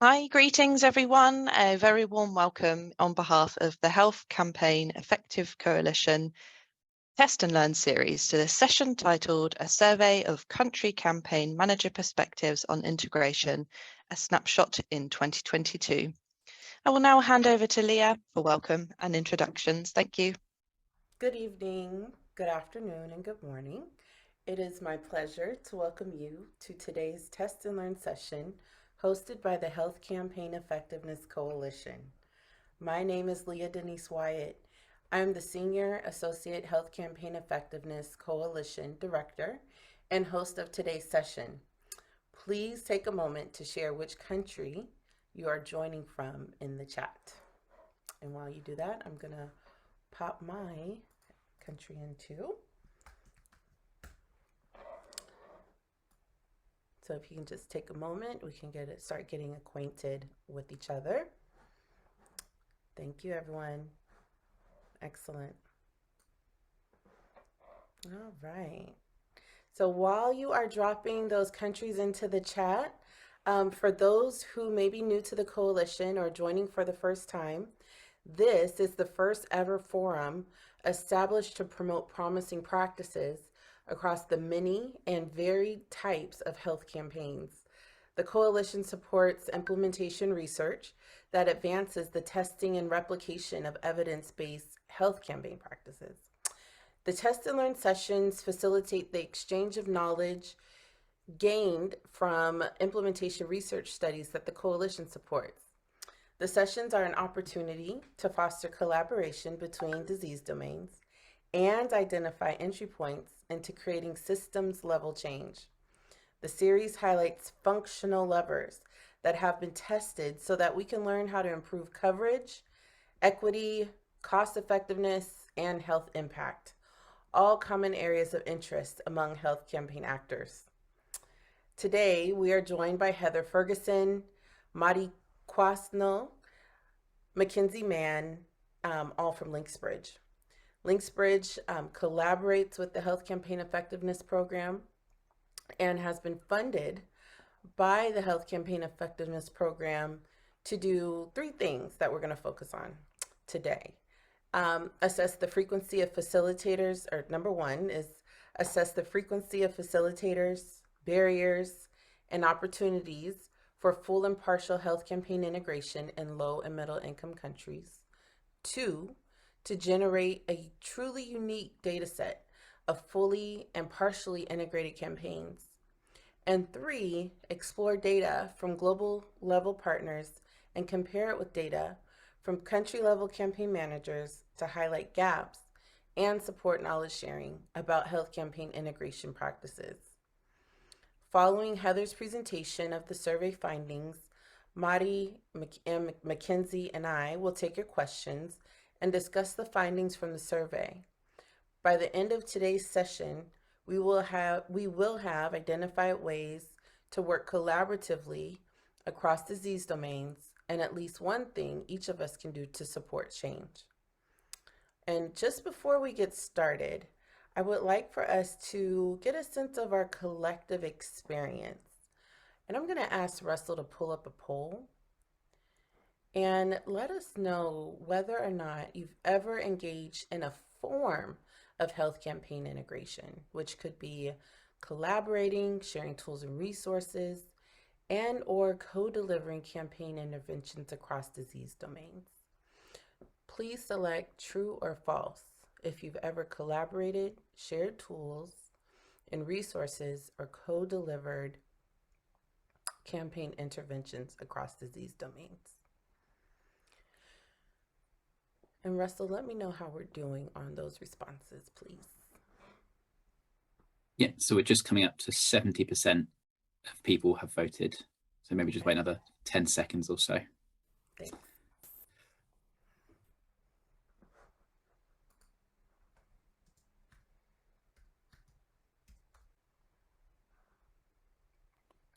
Hi, greetings everyone. A very warm welcome on behalf of the Health Campaign Effective Coalition Test and Learn series to this session titled A Survey of Country Campaign Manager Perspectives on Integration, a Snapshot in 2022. I will now hand over to Leah for welcome and introductions. Thank you. Good evening, good afternoon, and good morning. It is my pleasure to welcome you to today's Test and Learn session hosted by the Health Campaign Effectiveness Coalition. My name is Leah Denise Wyatt. I am the Senior Associate Health Campaign Effectiveness Coalition Director and host of today's session. Please take a moment to share which country you are joining from in the chat. And while you do that, I'm going to pop my country in too. So if you can just take a moment, we can start getting acquainted with each other. Thank you, everyone. Excellent. All right. So while you are dropping those countries into the chat, for those who may be new to the coalition or joining for the first time, this is the first ever forum established to promote promising practices across the many and varied types of health campaigns. The coalition supports implementation research that advances the testing and replication of evidence-based health campaign practices. The test and learn sessions facilitate the exchange of knowledge gained from implementation research studies that the coalition supports. The sessions are an opportunity to foster collaboration between disease domains and identify entry points into creating systems level change. The series highlights functional levers that have been tested so that we can learn how to improve coverage, equity, cost effectiveness, and health impact, all common areas of interest among health campaign actors. Today, we are joined by Heather Ferguson, Mari Couasnon, Mackenzie Mann, all from Linksbridge. Linksbridge collaborates with the Health Campaign Effectiveness Program and has been funded by the Health Campaign Effectiveness Program to do three things that we're going to focus on today. Assess the frequency of facilitators, or number one is assess the frequency of facilitators, barriers, and opportunities for full and partial health campaign integration in low and middle income countries. Two, to generate a truly unique data set of fully and partially integrated campaigns. And three, explore data from global level partners and compare it with data from country level campaign managers to highlight gaps and support knowledge sharing about health campaign integration practices. Following Heather's presentation of the survey findings, Mari, Mackenzie, and I will take your questions and discuss the findings from the survey. By the end of today's session, we will have identified ways to work collaboratively across disease domains and at least one thing each of us can do to support change. And just before we get started, I would like for us to get a sense of our collective experience. And I'm going to ask Russell to pull up a poll and let us know whether or not you've ever engaged in a form of health campaign integration, which could be collaborating, sharing tools and resources, and or co-delivering campaign interventions across disease domains. Please select true or false if you've ever collaborated, shared tools and resources, or co-delivered campaign interventions across disease domains. And Russell, let me know how we're doing on those responses, please. Yeah, so we're just coming up to 70% of people have voted. So maybe just wait another 10 seconds or so. Thanks.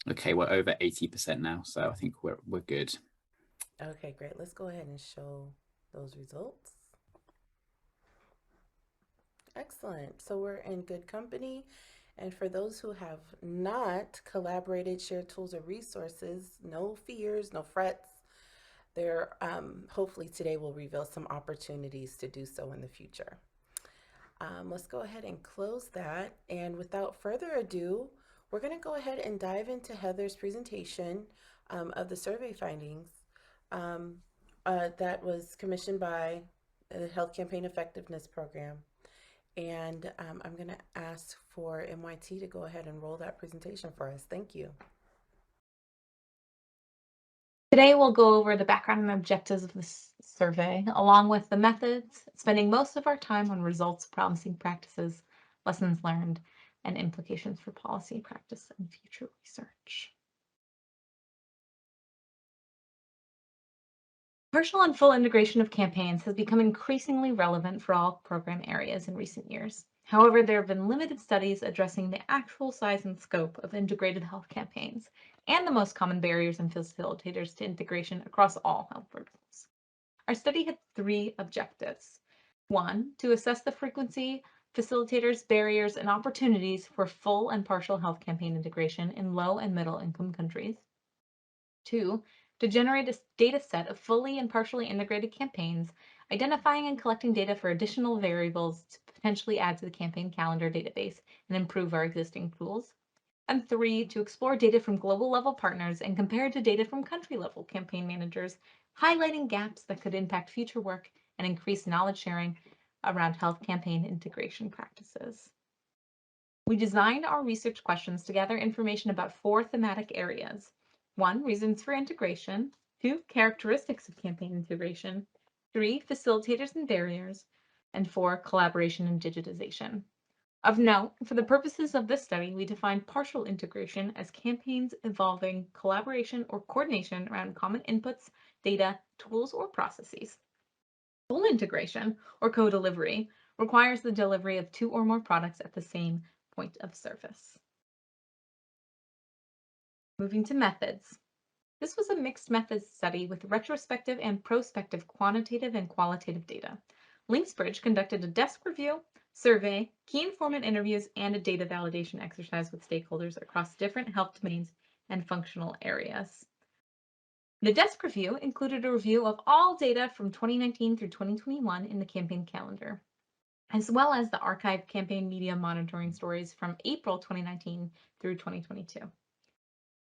Okay, we're over 80% now, so I think we're good. Okay, great. Let's go ahead and show those results. Excellent. So we're in good company. And for those who have not collaborated, shared tools or resources, no fears, no frets. There, hopefully today will reveal some opportunities to do so in the future. Let's go ahead and close that. And without further ado, we're going to go ahead and dive into Heather's presentation of the survey findings that was commissioned by the Health Campaign Effectiveness Program. And I'm going to ask for MYT to go ahead and roll that presentation for us. Thank you. Today, we'll go over the background and objectives of this survey, along with the methods, spending most of our time on results, promising practices, lessons learned, and implications for policy, practice, and future research. Partial and full integration of campaigns has become increasingly relevant for all program areas in recent years. However, there have been limited studies addressing the actual size and scope of integrated health campaigns and the most common barriers and facilitators to integration across all health verticals. Our study had 3 objectives. 1, to assess the frequency, facilitators, barriers, and opportunities for full and partial health campaign integration in low and middle income countries. 2, to generate a data set of fully and partially integrated campaigns, identifying and collecting data for additional variables to potentially add to the campaign calendar database and improve our existing tools. And 3, to explore data from global level partners and compare it to data from country level campaign managers, highlighting gaps that could impact future work and increase knowledge sharing around health campaign integration practices. We designed our research questions to gather information about 4 thematic areas. 1, reasons for integration. 2, characteristics of campaign integration. 3, facilitators and barriers. And 4, collaboration and digitization. Of note, for the purposes of this study, we defined partial integration as campaigns involving collaboration or coordination around common inputs, data, tools, or processes. Full integration, or co-delivery, requires the delivery of 2 or more products at the same point of service. Moving to methods. This was a mixed methods study with retrospective and prospective quantitative and qualitative data. Linksbridge conducted a desk review, survey, key informant interviews, and a data validation exercise with stakeholders across different health domains and functional areas. The desk review included a review of all data from 2019 through 2021 in the campaign calendar, as well as the archived campaign media monitoring stories from April 2019 through 2022.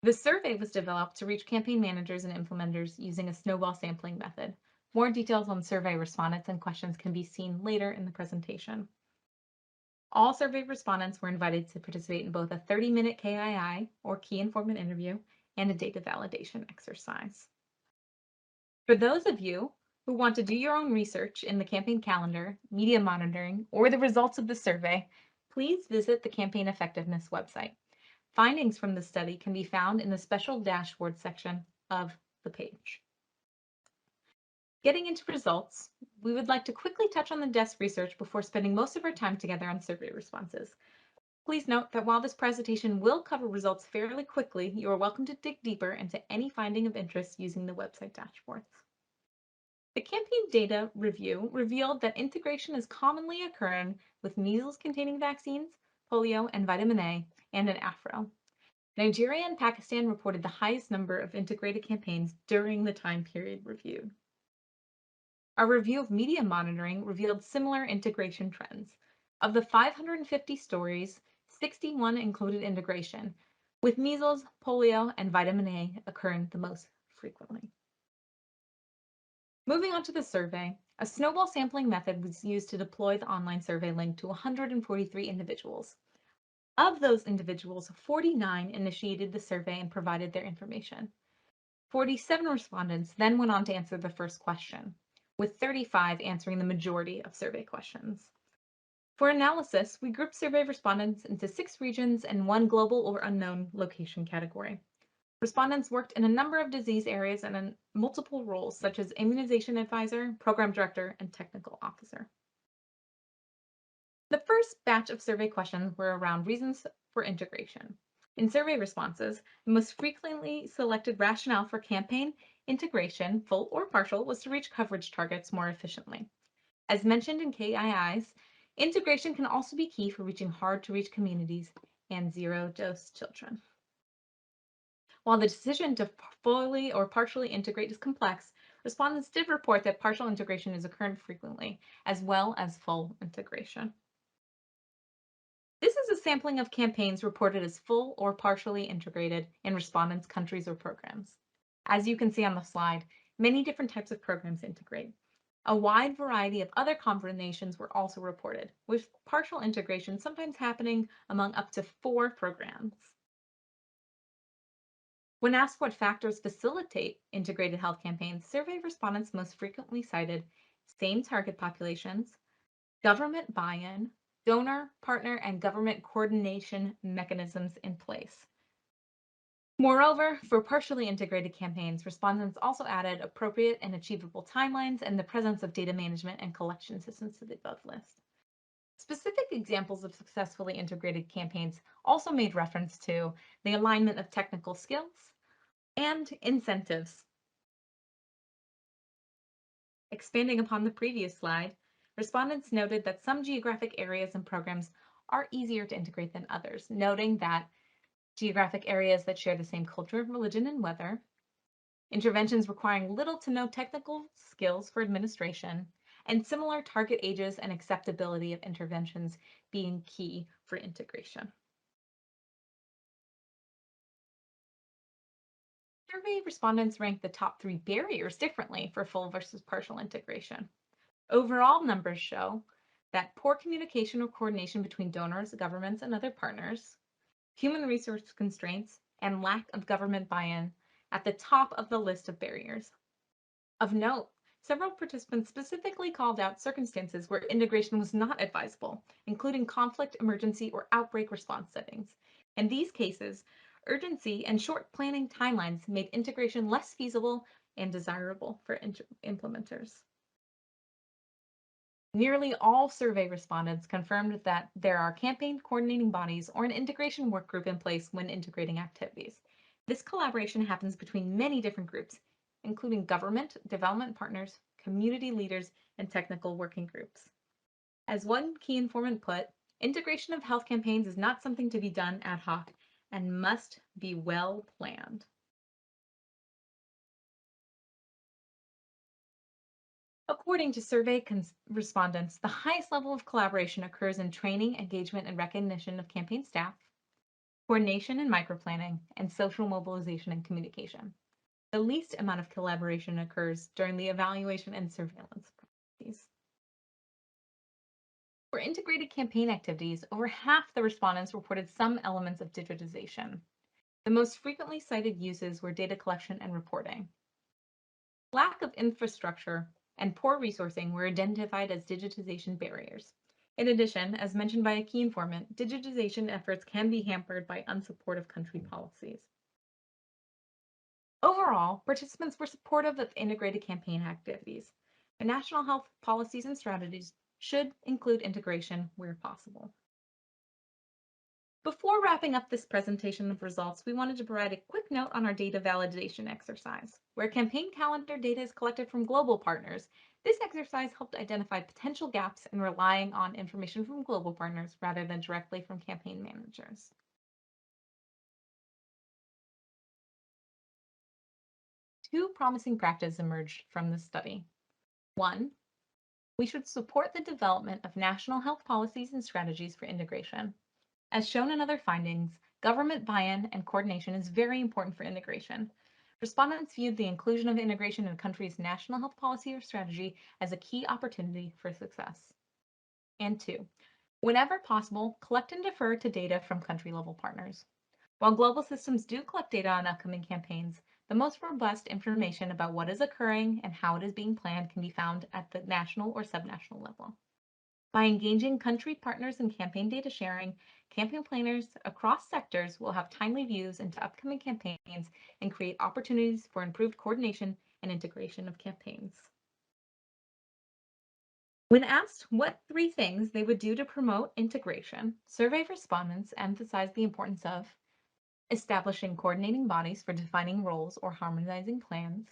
The survey was developed to reach campaign managers and implementers using a snowball sampling method. More details on survey respondents and questions can be seen later in the presentation. All survey respondents were invited to participate in both a 30-minute KII, or key informant interview, and a data validation exercise. For those of you who want to do your own research in the campaign calendar, media monitoring, or the results of the survey, please visit the Campaign Effectiveness website. Findings from the study can be found in the special dashboard section of the page. Getting into results, we would like to quickly touch on the desk research before spending most of our time together on survey responses. Please note that while this presentation will cover results fairly quickly, you are welcome to dig deeper into any finding of interest using the website dashboards. The campaign data review revealed that integration is commonly occurring with measles-containing vaccines, polio, and vitamin A, and an Afro. Nigeria and Pakistan reported the highest number of integrated campaigns during the time period reviewed. Our review of media monitoring revealed similar integration trends. Of the 550 stories, 61 included integration, with measles, polio, and vitamin A occurring the most frequently. Moving on to the survey, a snowball sampling method was used to deploy the online survey link to 143 individuals. Of those individuals, 49 initiated the survey and provided their information. 47 respondents then went on to answer the first question, with 35 answering the majority of survey questions. For analysis, we grouped survey respondents into 6 regions and 1 global or unknown location category. Respondents worked in a number of disease areas and in multiple roles, such as immunization advisor, program director, and technical officer. The first batch of survey questions were around reasons for integration. In survey responses, the most frequently selected rationale for campaign integration, full or partial, was to reach coverage targets more efficiently. As mentioned in KIIs, integration can also be key for reaching hard-to-reach communities and zero-dose children. While the decision to fully or partially integrate is complex, respondents did report that partial integration is occurring frequently, as well as full integration. This is a sampling of campaigns reported as full or partially integrated in respondents' countries or programs. As you can see on the slide, many different types of programs integrate. A wide variety of other combinations were also reported, with partial integration sometimes happening among up to 4 programs. When asked what factors facilitate integrated health campaigns, survey respondents most frequently cited same target populations, government buy-in, donor, partner, and government coordination mechanisms in place. Moreover, for partially integrated campaigns, respondents also added appropriate and achievable timelines and the presence of data management and collection systems to the above list. Specific examples of successfully integrated campaigns also made reference to the alignment of technical skills and incentives. Expanding upon the previous slide, respondents noted that some geographic areas and programs are easier to integrate than others, noting that geographic areas that share the same culture, religion, and weather, interventions requiring little to no technical skills for administration, and similar target ages and acceptability of interventions being key for integration. Survey respondents ranked the top 3 barriers differently for full versus partial integration. Overall numbers show that poor communication or coordination between donors, governments, and other partners, human resource constraints, and lack of government buy-in at the top of the list of barriers. Of note, several participants specifically called out circumstances where integration was not advisable, including conflict, emergency, or outbreak response settings. In these cases, urgency and short planning timelines made integration less feasible and desirable for implementers. Nearly all survey respondents confirmed that there are campaign coordinating bodies or an integration work group in place when integrating activities. This collaboration happens between many different groups, including government, development partners, community leaders, and technical working groups. As one key informant put, integration of health campaigns is not something to be done ad hoc and must be well planned. According to survey respondents, the highest level of collaboration occurs in training, engagement, and recognition of campaign staff, coordination and microplanning, and social mobilization and communication. The least amount of collaboration occurs during the evaluation and surveillance processes. For integrated campaign activities, over half the respondents reported some elements of digitization. The most frequently cited uses were data collection and reporting. Lack of infrastructure and poor resourcing were identified as digitization barriers. In addition, as mentioned by a key informant, digitization efforts can be hampered by unsupportive country policies. Overall, participants were supportive of integrated campaign activities. The national health policies and strategies should include integration where possible. Before wrapping up this presentation of results, we wanted to provide a quick note on our data validation exercise. Where campaign calendar data is collected from global partners, this exercise helped identify potential gaps in relying on information from global partners rather than directly from campaign managers. Two promising practices emerged from this study. One, we should support the development of national health policies and strategies for integration. As shown in other findings, government buy-in and coordination is very important for integration. Respondents viewed the inclusion of integration in a country's national health policy or strategy as a key opportunity for success. And two, whenever possible, collect and defer to data from country-level partners. While global systems do collect data on upcoming campaigns, the most robust information about what is occurring and how it is being planned can be found at the national or subnational level. By engaging country partners in campaign data sharing, campaign planners across sectors will have timely views into upcoming campaigns and create opportunities for improved coordination and integration of campaigns. When asked what 3 things they would do to promote integration, survey respondents emphasized the importance of establishing coordinating bodies for defining roles or harmonizing plans,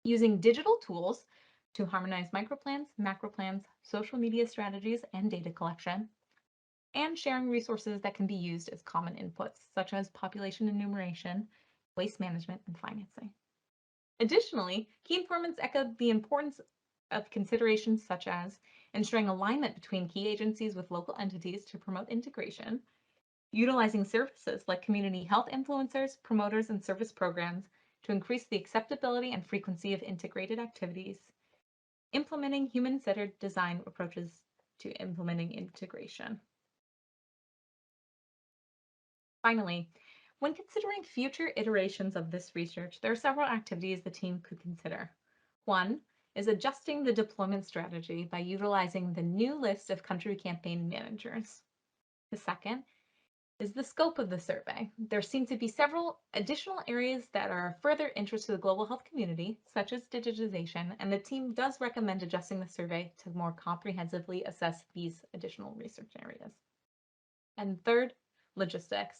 using digital tools to harmonize microplans, macroplans, social media strategies, and data collection, and sharing resources that can be used as common inputs, such as population enumeration, waste management, and financing. Additionally, key informants echoed the importance of considerations such as ensuring alignment between key agencies with local entities to promote integration, utilizing services like community health influencers, promoters, and service programs to increase the acceptability and frequency of integrated activities, implementing human-centered design approaches to implementing integration. Finally, when considering future iterations of this research, there are several activities the team could consider. One is adjusting the deployment strategy by utilizing the new list of country campaign managers. The second is the scope of the survey. There seem to be several additional areas that are of further interest to the global health community, such as digitization, and the team does recommend adjusting the survey to more comprehensively assess these additional research areas. And third, logistics.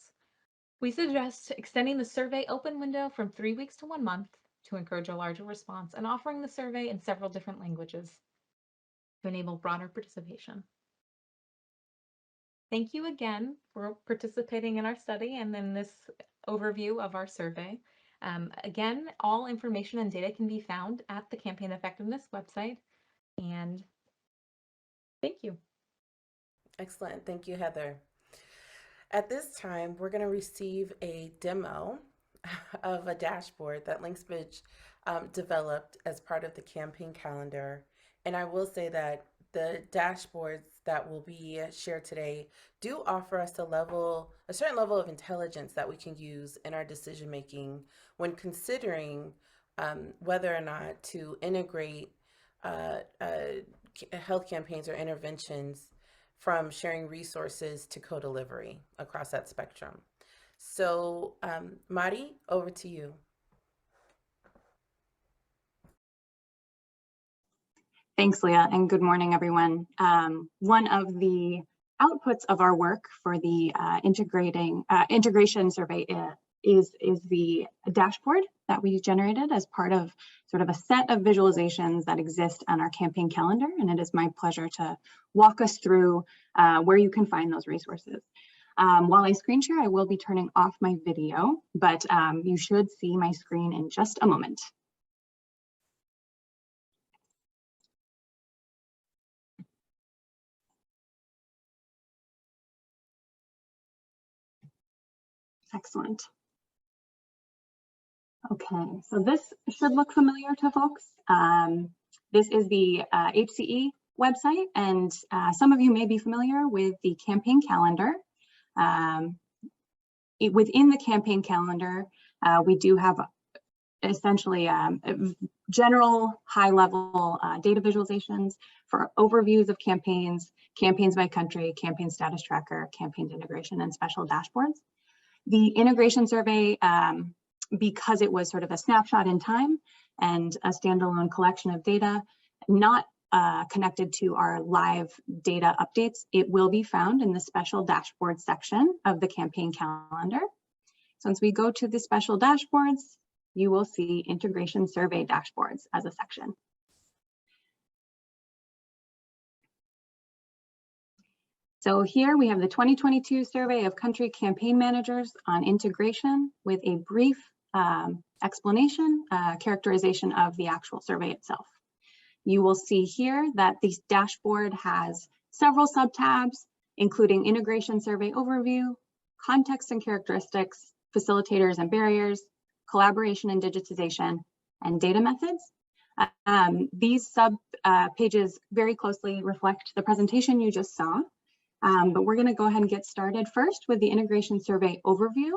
We suggest extending the survey open window from 3 weeks to 1 month to encourage a larger response and offering the survey in several different languages to enable broader participation. Thank you again for participating in our study and in this overview of our survey. Again, all information and data can be found at the Campaign Effectiveness website. And thank you. Excellent. Thank you, Heather. At this time, we're going to receive a demo of a dashboard that Linksbridge developed as part of the campaign calendar. And I will say that the dashboards that will be shared today do offer us a certain level of intelligence that we can use in our decision making when considering whether or not to integrate health campaigns or interventions from sharing resources to co-delivery across that spectrum. So Mari, over to you. Thanks, Leah, and good morning, everyone. One of the outputs of our work for the integration survey is the dashboard that we generated as part of sort of a set of visualizations that exist on our campaign calendar, and it is my pleasure to walk us through where you can find those resources. While I screen share, I will be turning off my video, but you should see my screen in just a moment. Excellent. Okay, so this should look familiar to folks. This is the HCE website, and some of you may be familiar with the campaign calendar. Within the campaign calendar, we do have essentially general high-level data visualizations for overviews of campaigns, campaigns by country, campaign status tracker, campaign integration, and special dashboards. The integration survey, because it was sort of a snapshot in time and a standalone collection of data, not connected to our live data updates, it will be found in the special dashboard section of the campaign calendar. So once we go to the special dashboards, you will see integration survey dashboards as a section. So here we have the 2022 survey of country campaign managers on integration with a brief explanation, characterization of the actual survey itself. You will see here that this dashboard has several subtabs, including integration survey overview, context and characteristics, facilitators and barriers, collaboration and digitization, and data methods. These sub pages very closely reflect the presentation you just saw. But we're going to go ahead and get started first with the integration survey overview.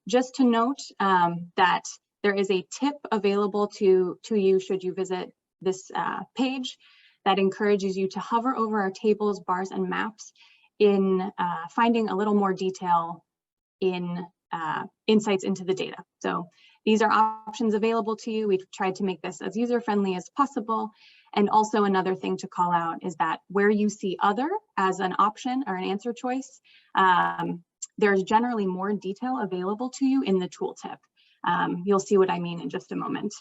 Just to note that there is a tip available to you should you visit this page that encourages you to hover over our tables, bars, and maps in finding a little more detail in insights into the data. So these are options available to you. We've tried to make this as user-friendly as possible. And also another thing to call out is that where you see other as an option or an answer choice, there's generally more detail available to you in the tooltip. You'll see what I mean in just a moment.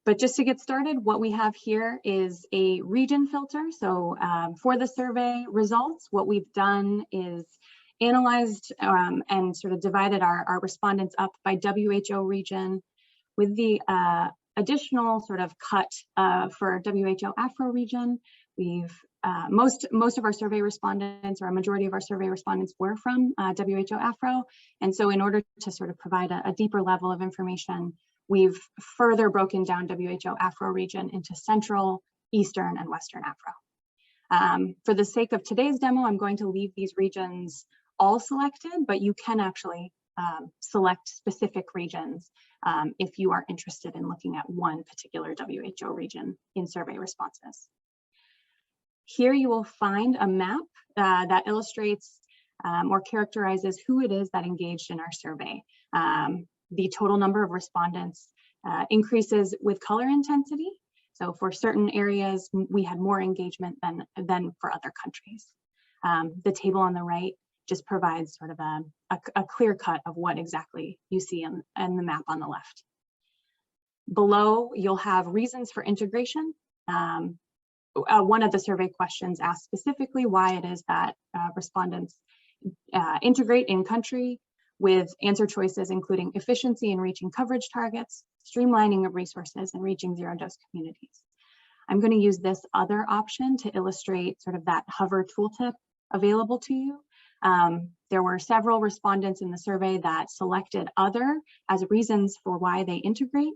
But just to get started, what we have here is a region filter. So for the survey results, what we've done is analyzed and sort of divided our respondents up by WHO region, with the additional sort of cut for WHO Afro region. We've most of our survey respondents, or a majority of our survey respondents, were from WHO Afro. And so in order to sort of provide a deeper level of information, we've further broken down WHO Afro region into Central, Eastern, and Western Afro. For the sake of today's demo, I'm going to leave these regions all selected, but you can actually select specific regions if you are interested in looking at one particular WHO region in survey responses. Here you will find a map that illustrates or characterizes who it is that engaged in our survey. The total number of respondents increases with color intensity. So for certain areas, we had more engagement than for other countries. The table on the right just provides sort of a clear cut of what exactly you see in the map on the left. Below, you'll have reasons for integration. One of the survey questions asked specifically why it is that respondents integrate in country, with answer choices including efficiency in reaching coverage targets, streamlining of resources, and reaching zero-dose communities. I'm going to use this other option to illustrate sort of that hover tooltip available to you. There were several respondents in the survey that selected other as reasons for why they integrate.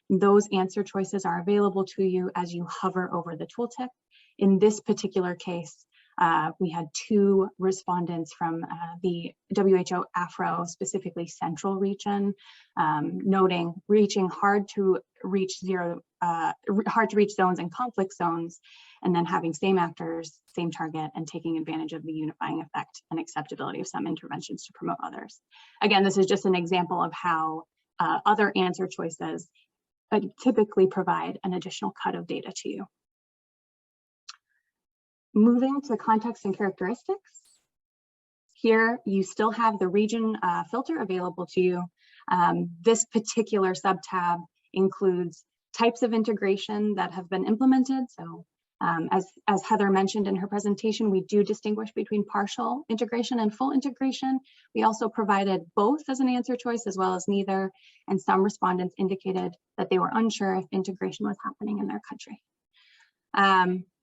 Those answer choices are available to you as you hover over the tooltip. In this particular case, we had 2 respondents from the WHO Afro, specifically Central region, noting hard to reach zones and conflict zones, and then having same actors, same target, and taking advantage of the unifying effect and acceptability of some interventions to promote others. Again, this is just an example of how other answer choices typically provide an additional cut of data to you. Moving to context and characteristics. Here, you still have the region filter available to you. This particular sub-tab includes types of integration that have been implemented. So as Heather mentioned in her presentation, we do distinguish between partial integration and full integration. We also provided both as an answer choice as well as neither, and some respondents indicated that they were unsure if integration was happening in their country.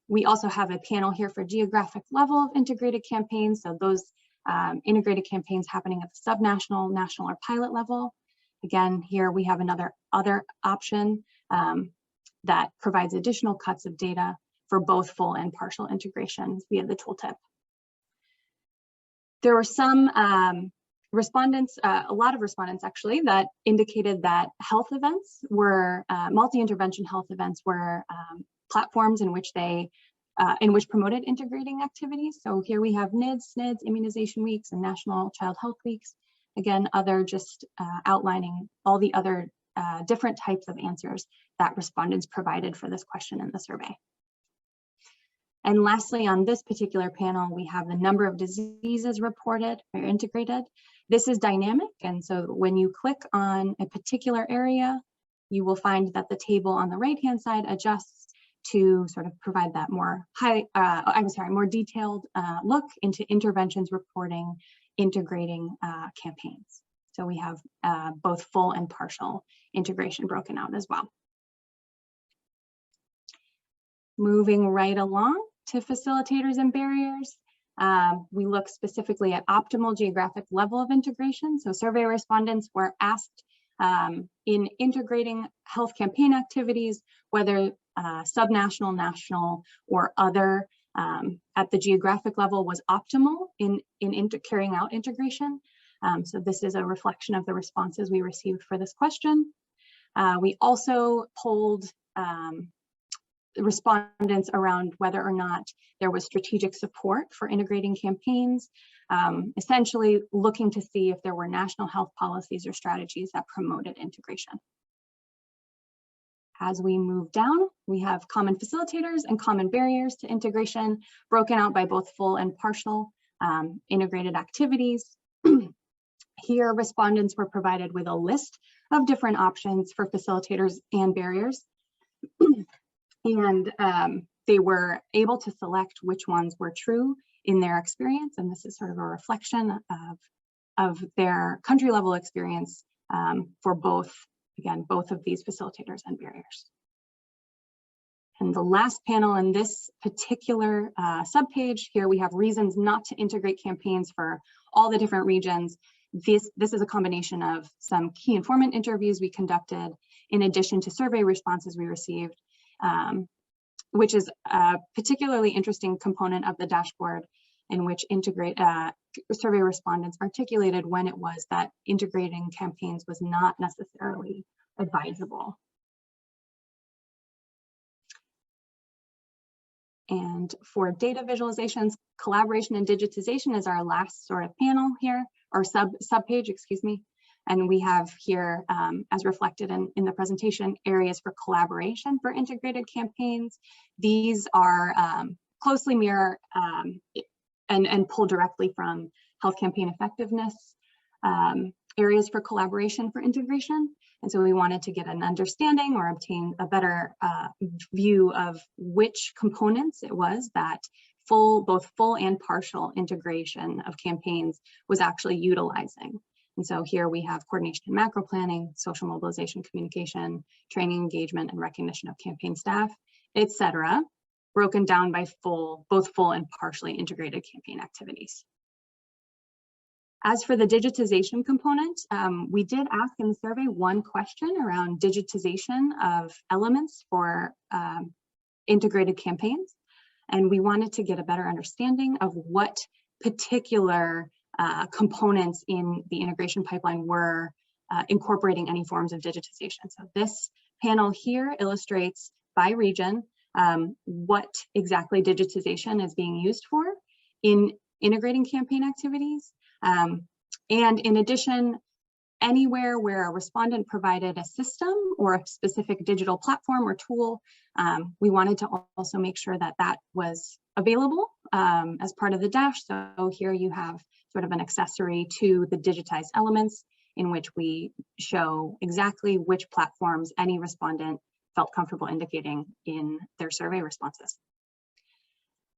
We also have a panel here for geographic level of integrated campaigns. So those integrated campaigns happening at the subnational, national, or pilot level. Again, here we have another option that provides additional cuts of data for both full and partial integration via the tooltip. There were some respondents, a lot of respondents actually, that indicated that health events were, multi-intervention health events were platforms in which they promoted integrating activities. So here we have NIDS, SNIDS, immunization weeks, and National Child Health Weeks. Again, just outlining all the other different types of answers that respondents provided for this question in the survey. And lastly, on this particular panel, we have the number of diseases reported or integrated. This is dynamic, and so when you click on a particular area, you will find that the table on the right-hand side adjusts to sort of provide that more more detailed look into interventions reporting, integrating campaigns. So we have both full and partial integration broken out as well. Moving right along to facilitators and barriers, we look specifically at optimal geographic level of integration. So survey respondents were asked in integrating health campaign activities, whether subnational, national, or other at the geographic level was optimal in carrying out integration. So this is a reflection of the responses we received for this question. We also polled respondents around whether or not there was strategic support for integrating campaigns, essentially looking to see if there were national health policies or strategies that promoted integration. As we move down, we have common facilitators and common barriers to integration, broken out by both full and partial integrated activities. Here, respondents were provided with a list of different options for facilitators and barriers. And they were able to select which ones were true in their experience. And this is sort of a reflection of their country level experience for both of these facilitators and barriers. And the last panel in this particular subpage, here we have reasons not to integrate campaigns for all the different regions. This is a combination of some key informant interviews we conducted, in addition to survey responses we received, which is a particularly interesting component of the dashboard, in which survey respondents articulated when it was that integrating campaigns was not necessarily advisable. And for data visualizations, collaboration and digitization is our last sort of panel here, or sub-page, excuse me. And we have here, as reflected in the presentation, areas for collaboration for integrated campaigns. These are closely mirror and pull directly from health campaign effectiveness, areas for collaboration for integration. And so we wanted to get an understanding or obtain a better view of which components it was that both full and partial integration of campaigns was actually utilizing. And so here we have coordination and macro planning, social mobilization, communication, training, engagement, and recognition of campaign staff, etc., broken down by both full and partially integrated campaign activities. As for the digitization component, we did ask in the survey one question around digitization of elements for integrated campaigns. And we wanted to get a better understanding of what particular components in the integration pipeline were incorporating any forms of digitization. So this panel here illustrates by region what exactly digitization is being used for in integrating campaign activities. And in addition, anywhere where a respondent provided a system or a specific digital platform or tool, we wanted to also make sure that that was available as part of the dash. So here you have sort of an accessory to the digitized elements, in which we show exactly which platforms any respondent felt comfortable indicating in their survey responses.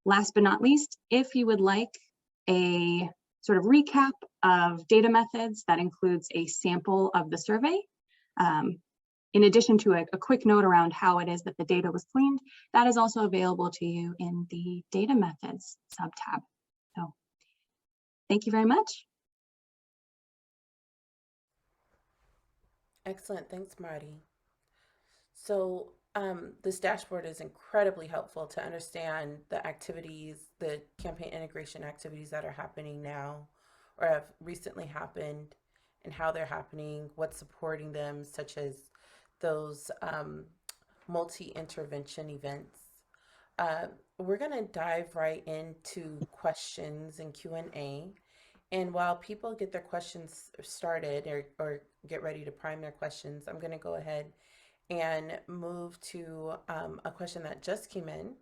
Last but not least, if you would like a sort of recap of data methods that includes a sample of the survey, in addition to a quick note around how it is that the data was cleaned, that is also available to you in the data methods sub-tab. So thank you very much. Excellent, thanks, Marty. So this dashboard is incredibly helpful to understand the activities, the campaign integration activities that are happening now or have recently happened, and how they're happening, what's supporting them, such as those multi-intervention events. We're gonna dive right into questions and Q&A. And while people get their questions started or get ready to prime their questions, I'm gonna go ahead and move to a question that just came in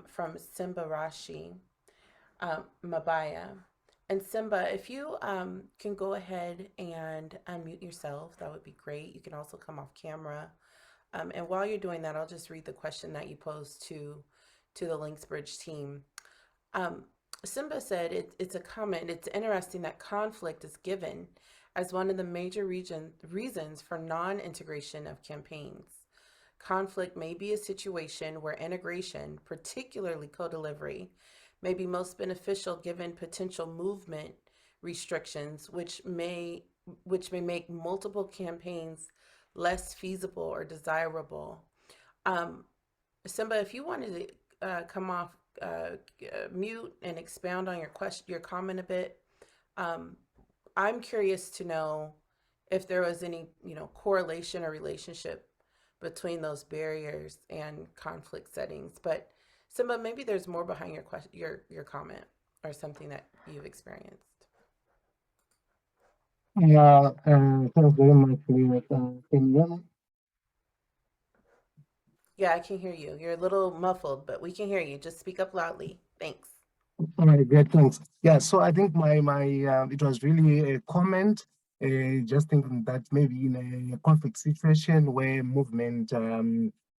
from Simba Rashi Mabaya. And Simba, if you can go ahead and unmute yourself, that would be great. You can also come off camera. And while you're doing that, I'll just read the question that you posed to the Linksbridge team. Simba said, it's a comment, it's interesting that conflict is given as one of the major reasons for non-integration of campaigns. Conflict may be a situation where integration, particularly co-delivery, may be most beneficial given potential movement restrictions, which may make multiple campaigns less feasible or desirable. Simba, if you wanted to come off mute and expound on your comment a bit, I'm curious to know if there was any, correlation or relationship between those barriers and conflict settings. But Simba, maybe there's more behind your comment or something that you've experienced. Yeah, thanks very much for your opinion. Yeah, I can hear you. You're a little muffled, but we can hear you. Just speak up loudly. Thanks. All right, great, thanks. Yeah, so I think my it was really a comment, just thinking that maybe in a conflict situation where movement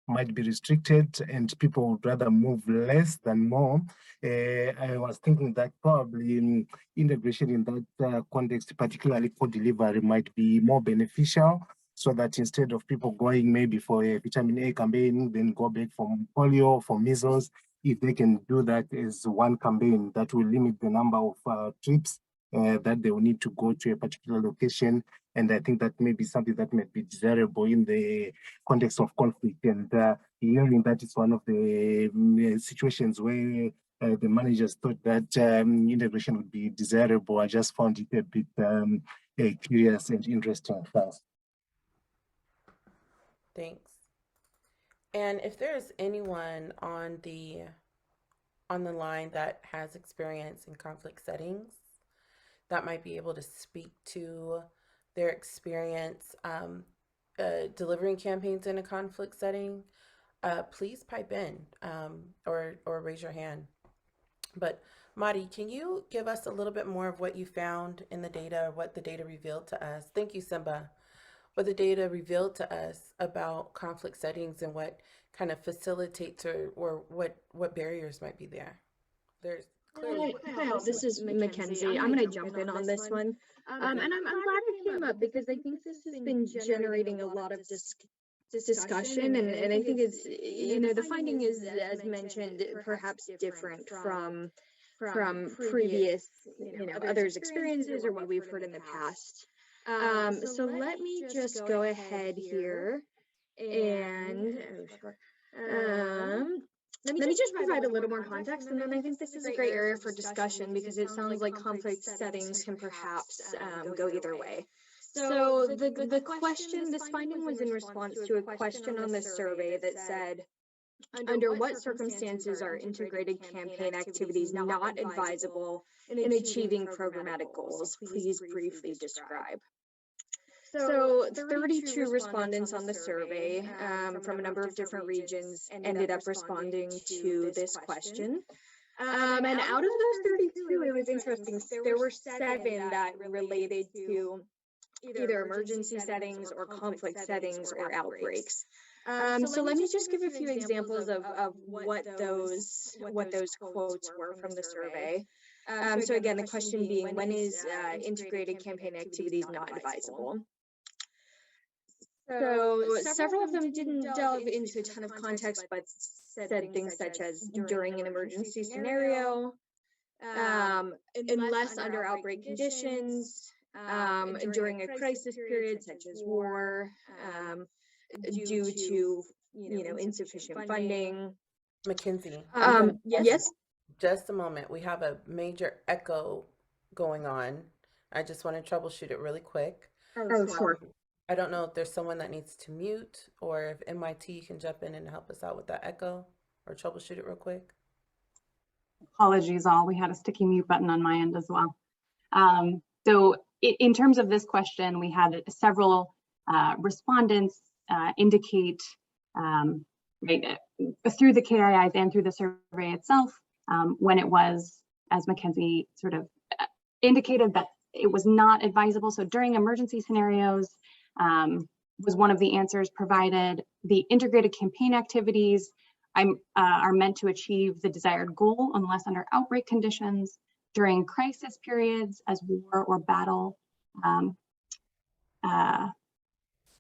might be restricted and people would rather move less than more, I was thinking that probably integration in that context, particularly for delivery, might be more beneficial, so that instead of people going maybe for a vitamin A campaign, then go back for polio, for measles, if they can do that as one campaign, that will limit the number of trips that they will need to go to a particular location. And I think that may be something that may be desirable in the context of conflict. And hearing that is one of the situations where the managers thought that integration would be desirable. I just found it a bit curious and interesting. Thanks. Thanks. And if there's anyone on the line that has experience in conflict settings that might be able to speak to their experience delivering campaigns in a conflict setting, please pipe in or raise your hand. But Madi, can you give us a little bit more of what you found in the data, what the data revealed to us? Thank you, Simba. What the data revealed to us about conflict settings and what kind of facilitates or what barriers might be there. There's clearly. Hi, this is Mackenzie. I'm going to jump in on this one. And I'm glad it came up because I think this has been generating a lot of discussion. And I think it's, the finding is, as mentioned, perhaps different from previous, others' experiences or what we've heard in the past. So let me just go ahead here and let me just provide a little more context, and then I think this is a great area for discussion because it sounds like conflict settings can perhaps go either way. So the question, this finding was in response to a question on the survey that said, under what circumstances are integrated campaign activities not advisable in achieving programmatic goals? Please briefly describe. So 32 respondents on the survey from a number of different regions ended up responding to this question. And out of those 32, it was interesting. There were 7 that related to either emergency settings or conflict settings or outbreaks. So let me just give a few examples of what those quotes were from the survey. So again, the question being, when is integrated campaign activities not advisable? So several of them didn't delve into a ton of context, but said things such as during an emergency scenario, unless under outbreak conditions, during a crisis period such as war, due to insufficient funding. Mackenzie. Yes. Just a moment. We have a major echo going on. I just want to troubleshoot it really quick. Oh, sure. I don't know if there's someone that needs to mute or if MIT can jump in and help us out with that echo or troubleshoot it real quick. Apologies all, we had a sticky mute button on my end as well. So in terms of this question, we had several respondents indicate right, through the KIIs and through the survey itself, when it was, as Mackenzie sort of indicated, that it was not advisable. So during emergency scenarios was one of the answers provided. The integrated campaign activities are meant to achieve the desired goal unless under outbreak conditions. During crisis periods as war or battle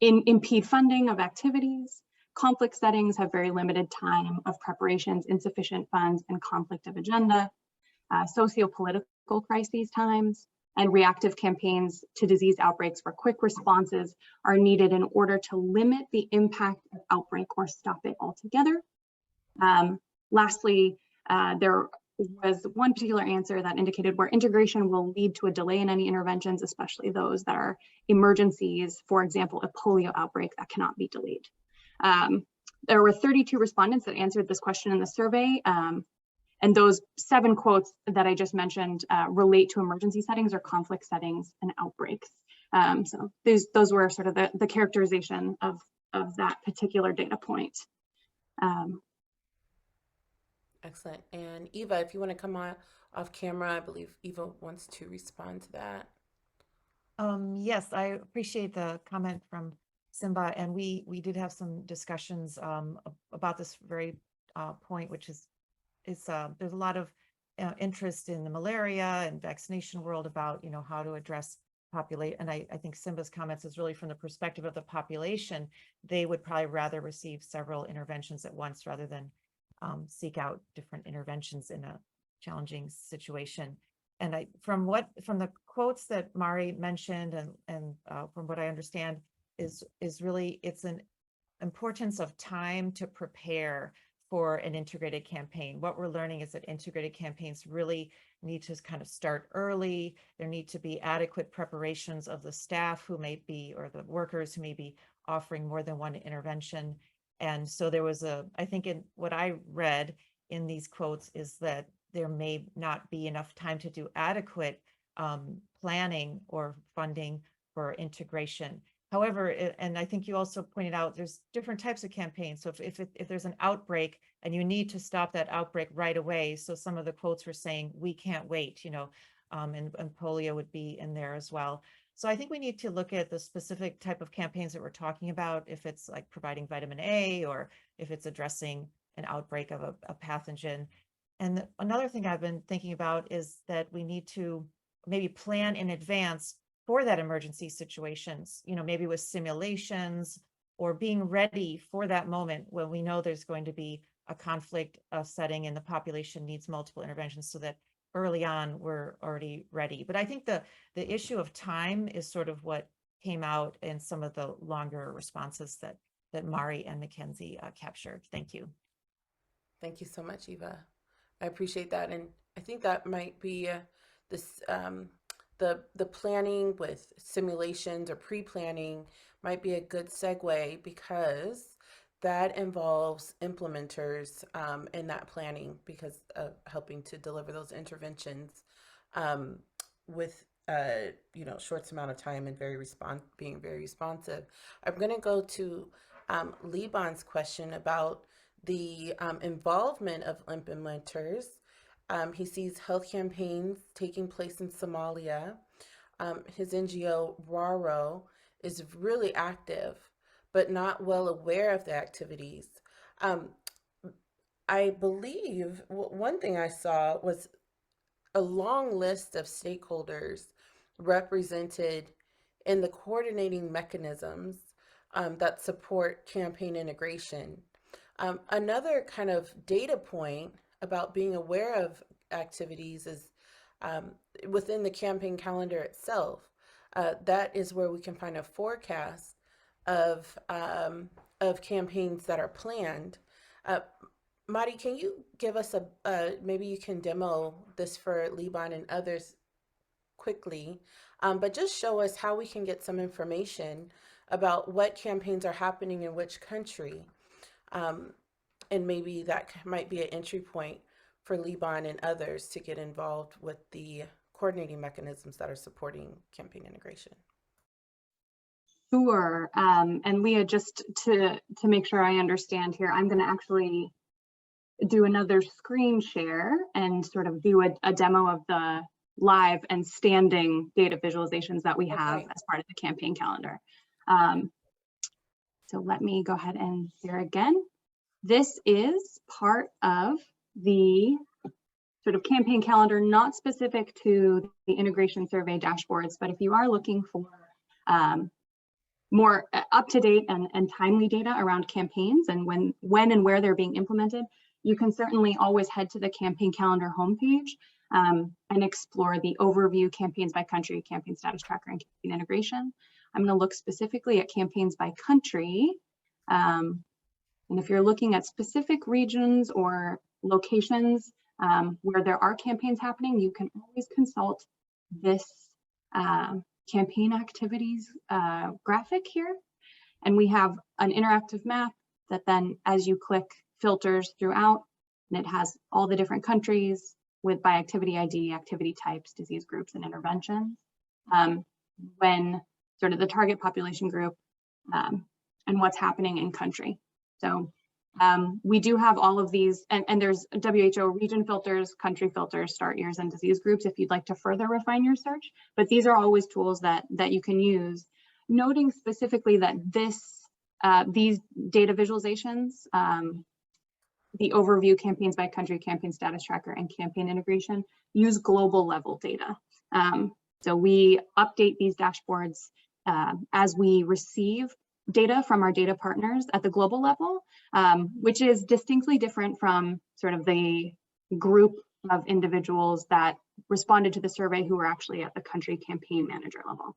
impede funding of activities. Conflict settings have very limited time of preparations, insufficient funds, and conflict of agenda. Socio-political crises times and reactive campaigns to disease outbreaks where quick responses are needed in order to limit the impact of outbreak or stop it altogether. Lastly, there was one particular answer that indicated where integration will lead to a delay in any interventions, especially those that are emergencies, for example, a polio outbreak that cannot be delayed. There were 32 respondents that answered this question in the survey, and those 7 quotes that I just mentioned relate to emergency settings or conflict settings and outbreaks. So those were sort of the characterization of that particular data point. Excellent. And Eva, if you want to come off camera. I believe Eva wants to respond to that. Yes, I appreciate the comment from Simba, and we did have some discussions about this very point, which is there's a lot of interest in the malaria and vaccination world about, you know, how to address populate. And I think Simba's comments is really from the perspective of the population. They would probably rather receive several interventions at once rather than seek out different interventions in a challenging situation. And from the quotes that Mari mentioned and from what I understand is really, it's an importance of time to prepare for an integrated campaign. What we're learning is that integrated campaigns really need to kind of start early. There need to be adequate preparations of the staff who may be, or the workers who may be offering more than one intervention. And so there was I think in what I read in these quotes is that there may not be enough time to do adequate planning or funding for integration. However, and I think you also pointed out, there's different types of campaigns. So if there's an outbreak and you need to stop that outbreak right away, so some of the quotes were saying, we can't wait, you know, and polio would be in there as well. So I think we need to look at the specific type of campaigns that we're talking about, if it's like providing vitamin A or if it's addressing an outbreak of a pathogen. And another thing I've been thinking about is that we need to maybe plan in advance for that emergency situations, you know, maybe with simulations or being ready for that moment when we know there's going to be a conflict setting and the population needs multiple interventions, so that early on we're already ready. But I think the issue of time is sort of what came out in some of the longer responses that Mari and Mackenzie captured. Thank you. Thank you so much, Eva. I appreciate that. And I think that might be the planning with simulations or pre-planning might be a good segue, because that involves implementers in that planning, because of helping to deliver those interventions with you know, short amount of time and being very responsive. I'm going to go to Liban's question about the involvement of implementers. He sees health campaigns taking place in Somalia. His NGO, RARO, is really active, but not well aware of the activities. I believe one thing I saw was a long list of stakeholders represented in the coordinating mechanisms that support campaign integration. Another kind of data point about being aware of activities is within the campaign calendar itself. That is where we can find a forecast of campaigns that are planned. Mari, can you give us maybe you can demo this for Liban and others quickly, but just show us how we can get some information about what campaigns are happening in which country. And maybe that might be an entry point for Liban and others to get involved with the coordinating mechanisms that are supporting campaign integration. Sure. And Leah, just to make sure I understand here, I'm going to actually do another screen share and sort of do a demo of the live and standing data visualizations that we have as part of the campaign calendar. So let me go ahead and share again. This is part of the sort of campaign calendar, not specific to the integration survey dashboards, but if you are looking for more up-to-date and timely data around campaigns and when and where they're being implemented, you can certainly always head to the campaign calendar homepage and explore the overview campaigns by country, campaign status tracker, and campaign integration. I'm going to look specifically at campaigns by country. And if you're looking at specific regions or locations where there are campaigns happening, you can always consult this campaign activities graphic here. And we have an interactive map that then, as you click, filters throughout, and it has all the different countries by activity ID, activity types, disease groups, and interventions. When sort of the target population group and what's happening in country. So We do have all of these, and there's WHO region filters, country filters, start years, and disease groups if you'd like to further refine your search. But these are always tools that you can use. Noting specifically that these data visualizations, the overview, campaigns by country, campaign status tracker, and campaign integration use global level data. So we update these dashboards as we receive data from our data partners at the global level, which is distinctly different from sort of the group of individuals that responded to the survey who were actually at the country campaign manager level.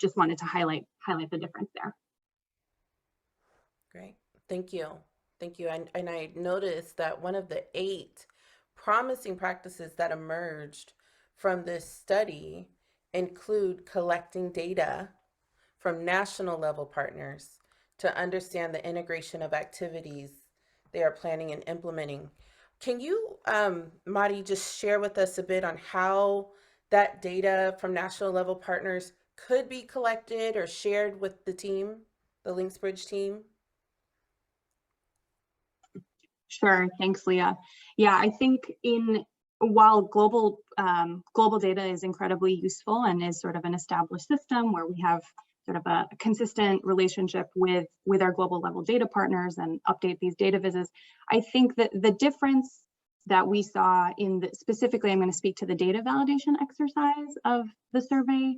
Just wanted to highlight the difference there. Great, thank you. Thank you. And I noticed that one of the 8 promising practices that emerged from this study include collecting data from national level partners to understand the integration of activities they are planning and implementing. Can you, Madi, just share with us a bit on how that data from national level partners could be collected or shared with the team, the Linksbridge team? Sure, thanks, Leah. Yeah, I think while global data is incredibly useful and is sort of an established system where we have sort of a consistent relationship with our global level data partners and update these data vises, I think that the difference that we saw specifically, I'm going to speak to the data validation exercise of the survey,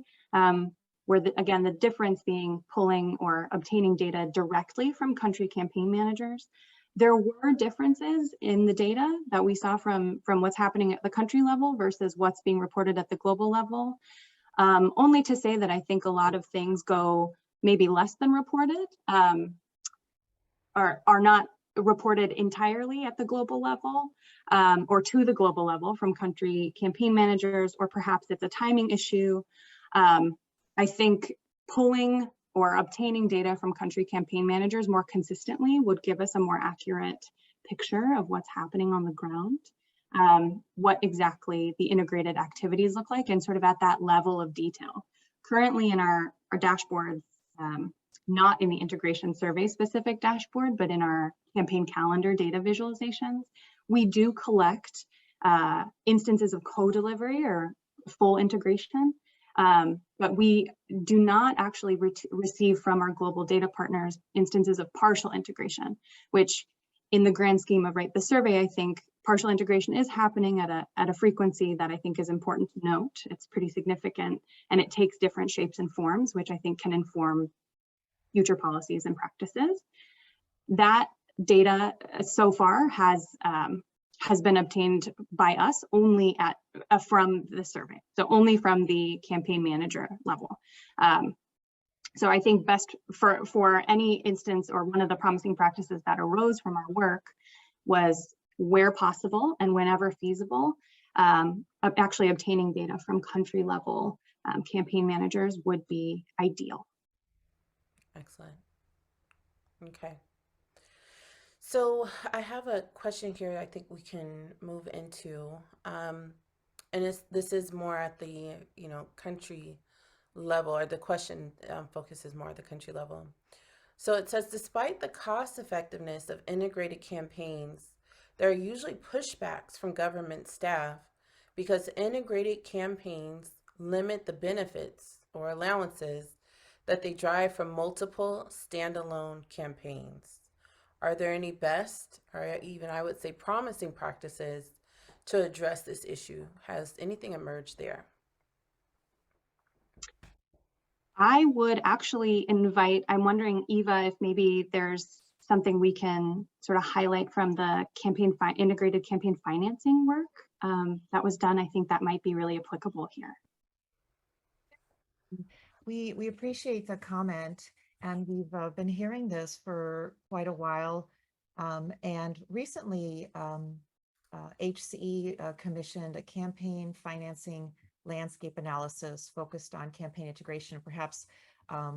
where again, the difference being pulling or obtaining data directly from country campaign managers. There were differences in the data that we saw from what's happening at the country level versus what's being reported at the global level. Only to say that I think a lot of things go maybe less than reported, are not reported entirely at the global level, or to the global level from country campaign managers, or perhaps it's a timing issue. I think pulling or obtaining data from country campaign managers more consistently would give us a more accurate picture of what's happening on the ground, what exactly the integrated activities look like, and sort of at that level of detail. Currently in our dashboards, not in the integration survey specific dashboard, but in our campaign calendar data visualizations, we do collect instances of co-delivery or full integration. But we do not actually receive from our global data partners instances of partial integration, which in the grand scheme of the survey, I think partial integration is happening at a frequency that I think is important to note. It's pretty significant, and it takes different shapes and forms, which I think can inform future policies and practices. That data so far has been obtained by us only from the survey, so only from the campaign manager level. So I think best for any instance, or one of the promising practices that arose from our work, was where possible and whenever feasible, actually obtaining data from country level campaign managers would be ideal. Excellent. Okay. So I have a question here I think we can move into, and this is more at the country level, or the question focuses more at the country level. So it says, despite the cost effectiveness of integrated campaigns, there are usually pushbacks from government staff because integrated campaigns limit the benefits or allowances that they drive from multiple standalone campaigns. Are there any best, or even I would say promising practices to address this issue? Has anything emerged there? I would actually invite, I'm wondering, Eva, if maybe there's something we can sort of highlight from the integrated campaign financing work that was done. I think that might be really applicable here. We appreciate the comment, and we've been hearing this for quite a while. And recently, HCE commissioned a campaign financing landscape analysis focused on campaign integration. Perhaps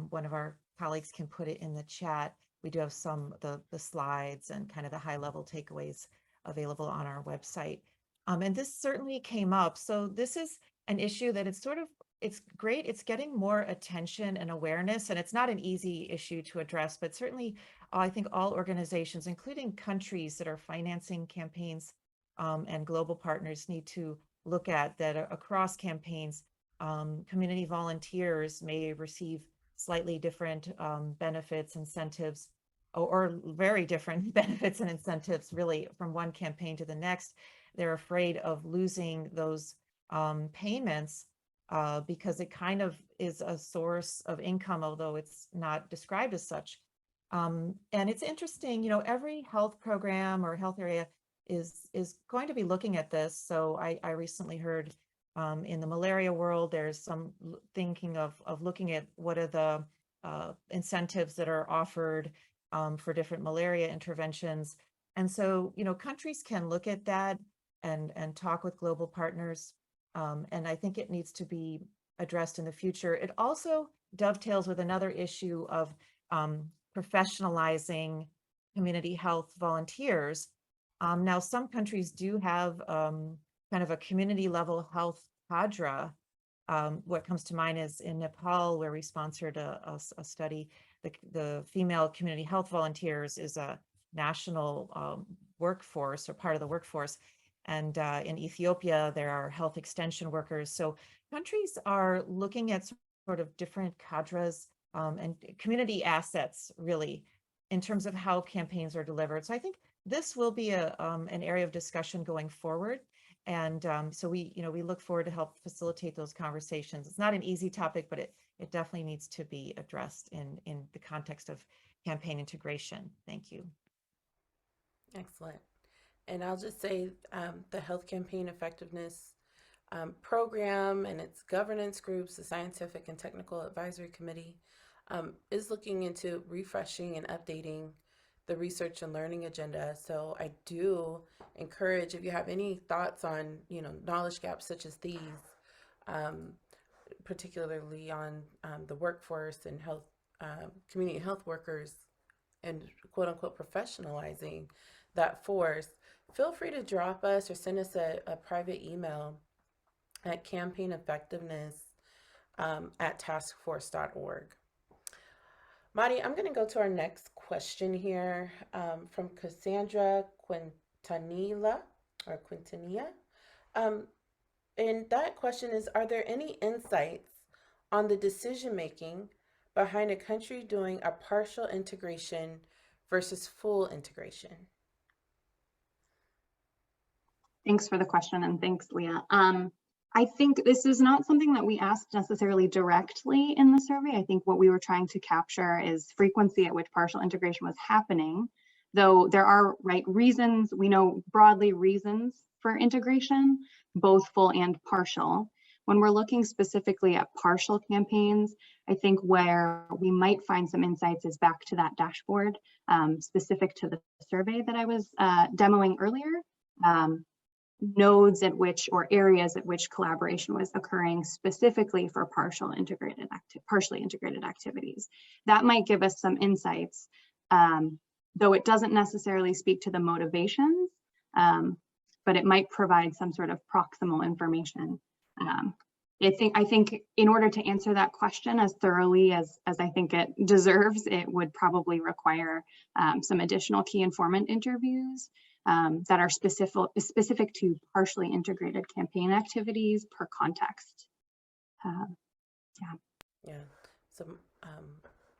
one of our colleagues can put it in the chat. We do have some of the slides and kind of the high level takeaways available on our website. And this certainly came up. So this is an issue that it's sort of it's great. It's getting more attention and awareness, and it's not an easy issue to address, but certainly I think all organizations, including countries that are financing campaigns and global partners, need to look at that across campaigns. Community volunteers may receive slightly different benefits, incentives, or very different benefits and incentives really from one campaign to the next. They're afraid of losing those payments because it kind of is a source of income, although it's not described as such. And it's interesting, every health program or health area is going to be looking at this. So I recently heard in the malaria world, there's some thinking of looking at what are the incentives that are offered for different malaria interventions. And so, countries can look at that and talk with global partners. And I think it needs to be addressed in the future. It also dovetails with another issue of professionalizing community health volunteers. Now, some countries do have kind of a community level health cadre. What comes to mind is in Nepal, where we sponsored a study. The female community health volunteers is a national workforce or part of the workforce. And in Ethiopia, there are health extension workers. So countries are looking at sort of different cadres and community assets, really, in terms of how campaigns are delivered. So I think this will be an area of discussion going forward. And so we look forward to help facilitate those conversations. It's not an easy topic, but it definitely needs to be addressed in the context of campaign integration. Thank you. Excellent. And I'll just say the Health Campaign Effectiveness Program and its governance groups, the Scientific and Technical Advisory Committee, is looking into refreshing and updating the research and learning agenda. So I do encourage, if you have any thoughts on, knowledge gaps such as these, particularly on the workforce and health, community health workers, and quote unquote professionalizing that force, feel free to drop us or send us a private email at campaigneffectiveness@taskforce.org. Madi, I'm going to go to our next question here from Cassandra Quintanilla. And that question is, are there any insights on the decision-making behind a country doing a partial integration versus full integration? Thanks for the question, and thanks, Leah. I think this is not something that we asked necessarily directly in the survey. I think what we were trying to capture is frequency at which partial integration was happening, though there are reasons, we know broadly reasons for integration, both full and partial. When we're looking specifically at partial campaigns, I think where we might find some insights is back to that dashboard specific to the survey that I was demoing earlier. Nodes at which, or areas at which collaboration was occurring specifically for partially integrated activities. That might give us some insights, though it doesn't necessarily speak to the motivations, but it might provide some sort of proximal information. I think in order to answer that question as thoroughly as I think it deserves, it would probably require some additional key informant interviews that are specific to partially integrated campaign activities per context. Yeah. So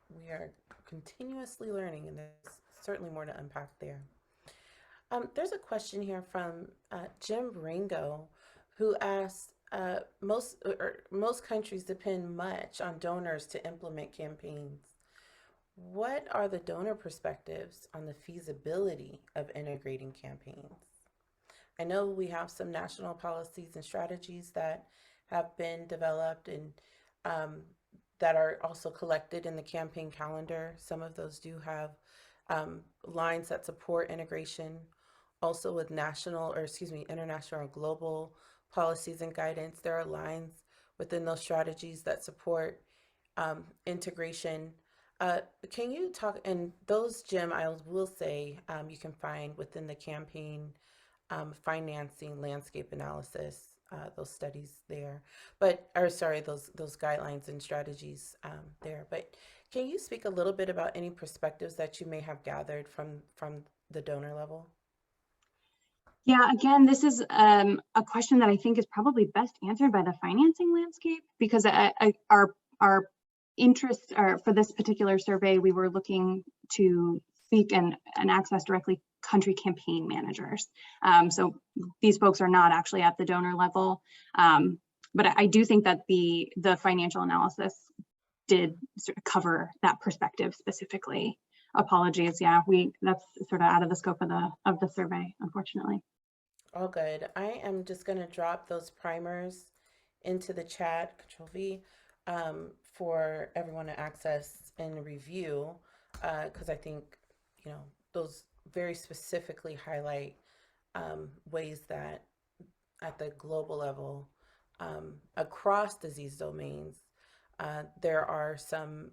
we are continuously learning, and there's certainly more to unpack there. There's a question here from Jim Ringo, who asked, most countries depend much on donors to implement campaigns. What are the donor perspectives on the feasibility of integrating campaigns? I know we have some national policies and strategies that have been developed and that are also collected in the campaign calendar. Some of those do have lines that support integration, also with international or global policies and guidance. There are lines within those strategies that support integration. Can you talk, and those, Jim, I will say you can find within the campaign financing landscape analysis those studies there, but, or sorry, those guidelines and strategies there. But can you speak a little bit about any perspectives that you may have gathered from the donor level? Yeah, again, this is a question that I think is probably best answered by the financing landscape, because our interests are, for this particular survey, we were looking to speak and access directly country campaign managers. So these folks are not actually at the donor level, but I do think that the financial analysis did sort of cover that perspective specifically. Apologies, yeah, that's sort of out of the scope of the survey, unfortunately. All good. I am just going to drop those primers into the chat, Control V, for everyone to access and review, because I think, you know, those very specifically highlight ways that at the global level, across disease domains, there are some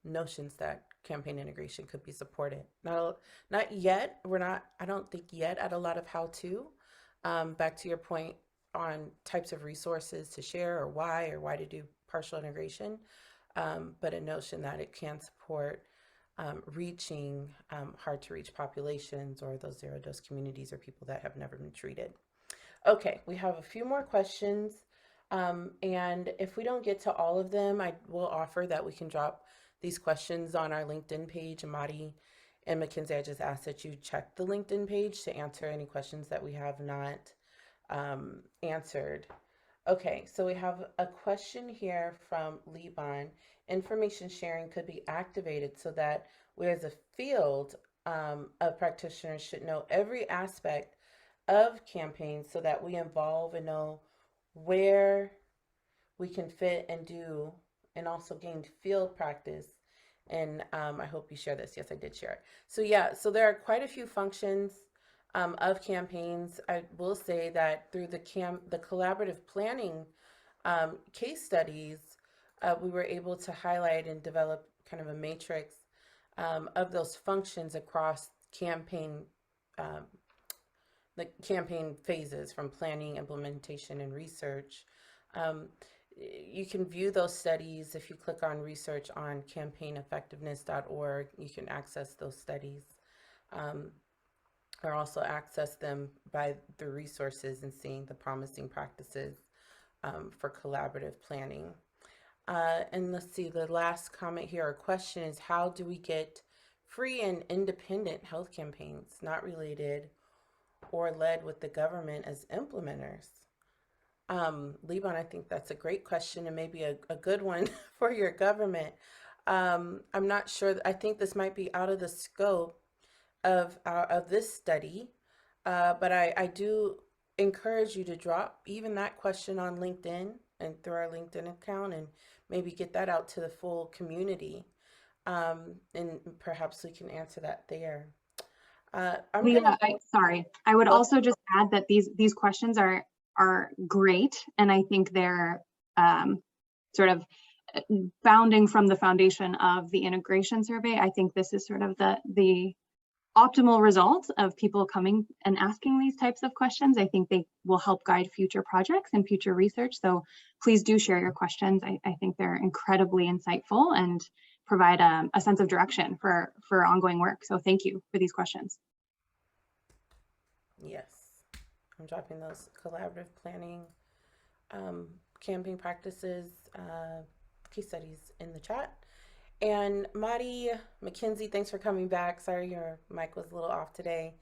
notions that campaign integration could be supported. Not yet. I don't think yet at a lot of how to. Back to your point on types of resources to share, or why to do partial integration, but a notion that it can support reaching hard to reach populations, or those zero dose communities, or people that have never been treated. Okay, we have a few more questions. And if we don't get to all of them, I will offer that we can drop these questions on our LinkedIn page. And Madi and Mackenzie, I just ask that you check the LinkedIn page to answer any questions that we have not answered. Okay, so we have a question here from Liban. Information sharing could be activated so that we as a field of practitioners should know every aspect of campaigns, so that we involve and know where we can fit and do, and also gain field practice. And I hope you share this. Yes, I did share it. So yeah, so there are quite a few functions of campaigns. I will say that through the collaborative planning case studies, we were able to highlight and develop kind of a matrix of those functions across campaign the campaign phases, from planning, implementation, and research. You can view those studies if you click on research on campaigneffectiveness.org. You can access those studies, or also access them by the resources and seeing the promising practices for collaborative planning. And let's see, the last comment here or question is, how do we get free and independent health campaigns not related or led with the government as implementers? Liban, I think that's a great question, and maybe a good one for your government. I'm not sure. I think this might be out of the scope of this study, but I do encourage you to drop even that question on LinkedIn and through our LinkedIn account, and maybe get that out to the full community, and perhaps we can answer that there. Sorry, I would also just add that these questions are great, and I think they're sort of bounding from the foundation of the integration survey. I think this is sort of the optimal result of people coming and asking these types of questions. I think they will help guide future projects and future research. So please do share your questions. I think they're incredibly insightful and provide a sense of direction for ongoing work. So thank you for these questions. Yes, I'm dropping those collaborative planning campaign practices case studies in the chat. And Madi, Mackenzie, thanks for coming back. Sorry your mic was a little off today,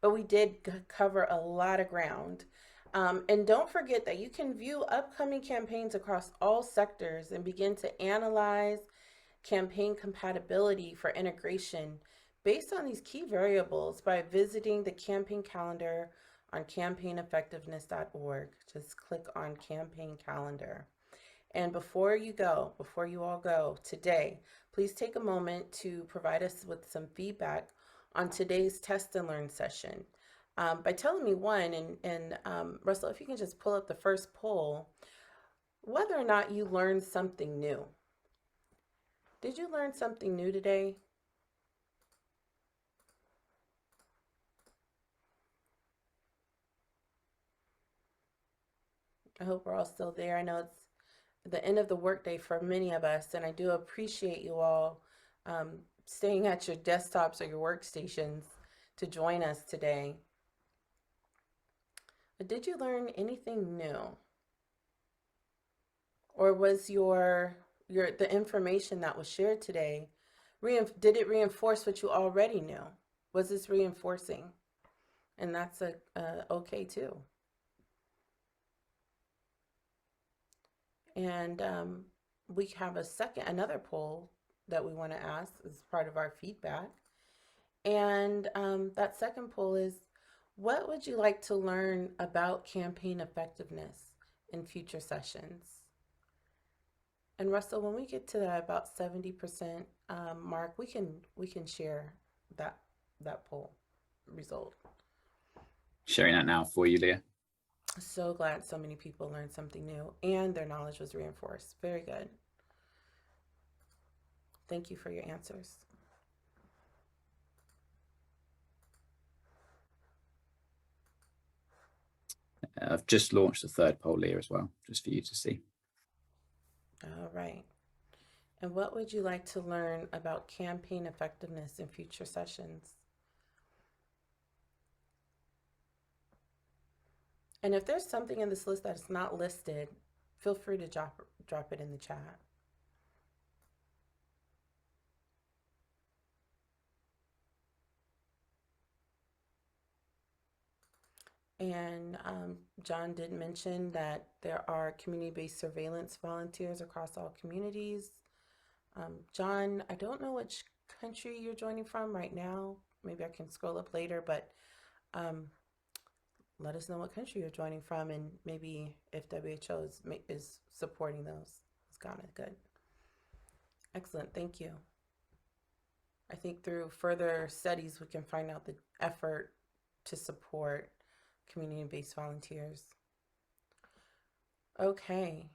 but we did cover a lot of ground. And don't forget that you can view upcoming campaigns across all sectors and begin to analyze campaign compatibility for integration based on these key variables by visiting the campaign calendar on campaigneffectiveness.org. Just click on campaign calendar. And before you all go today, please take a moment to provide us with some feedback on today's test and learn session by telling me and Russell, if you can just pull up the first poll, whether or not you learned something new. Did you learn something new today? hope we're all still there. I know it's the end of the workday for many of us, and I do appreciate you all staying at your desktops or your workstations to join us today. But did you learn anything new? Or was the information that was shared today, did it reinforce what you already knew? Was this reinforcing? And that's okay too. And we have another poll that we want to ask as part of our feedback. And that second poll is, what would you like to learn about campaign effectiveness in future sessions? And Russell, when we get to that about 70% mark, we can share that poll result. Sharing that now for you, Leah. So glad so many people learned something new and their knowledge was reinforced. Very good. Thank you for your answers. I've just launched the third poll, Leah, as well, just for you to see. All right. And what would you like to learn about campaign effectiveness in future sessions? And if there's something in this list that is not listed, feel free to drop it in the chat. And John did mention that there are community-based surveillance volunteers across all communities. John, I don't know which country you're joining from right now. Maybe I can scroll up later, but let us know what country you're joining from, and maybe if WHO is supporting those. It's kind of good. Excellent, thank you. I think through further studies, we can find out the effort to support community-based volunteers. Okay.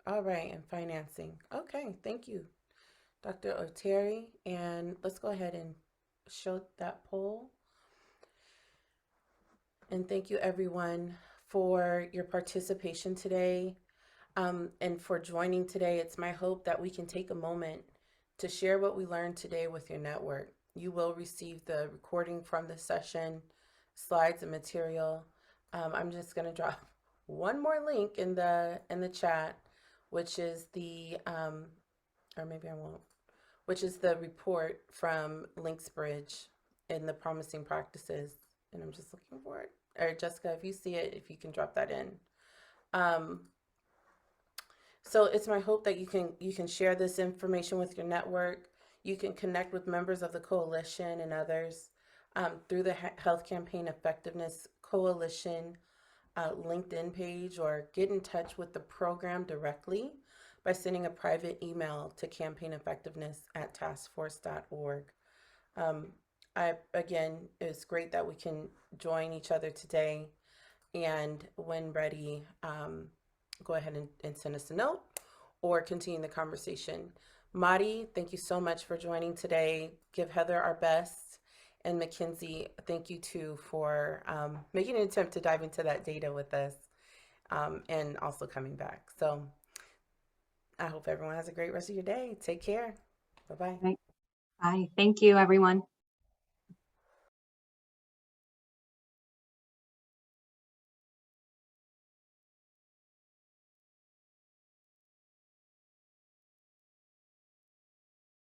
All right, and financing. Okay, thank you, Dr. Oteri. And let's go ahead and show that poll. And thank you everyone for your participation today and for joining today. It's my hope that we can take a moment to share what we learned today with your network. You will receive the recording from the session, slides and material. I'm just going to drop one more link in the chat, which is the or maybe I won't, which is the report from Linksbridge in the promising practices. And I'm just looking for it. Or Jessica, if you see it, if you can drop that in. So it's my hope that you can share this information with your network. You can connect with members of the coalition and others through the Health Campaign Effectiveness Coalition LinkedIn page, or get in touch with the program directly by sending a private email to campaigneffectiveness@taskforce.org. Again, it's great that we can join each other today, and when ready, go ahead and send us a note or continue the conversation. Madi, thank you so much for joining today. Give Heather our best. And Mackenzie, thank you too for making an attempt to dive into that data with us and also coming back. So I hope everyone has a great rest of your day. Take care. Bye-bye. Bye. Thank you, everyone.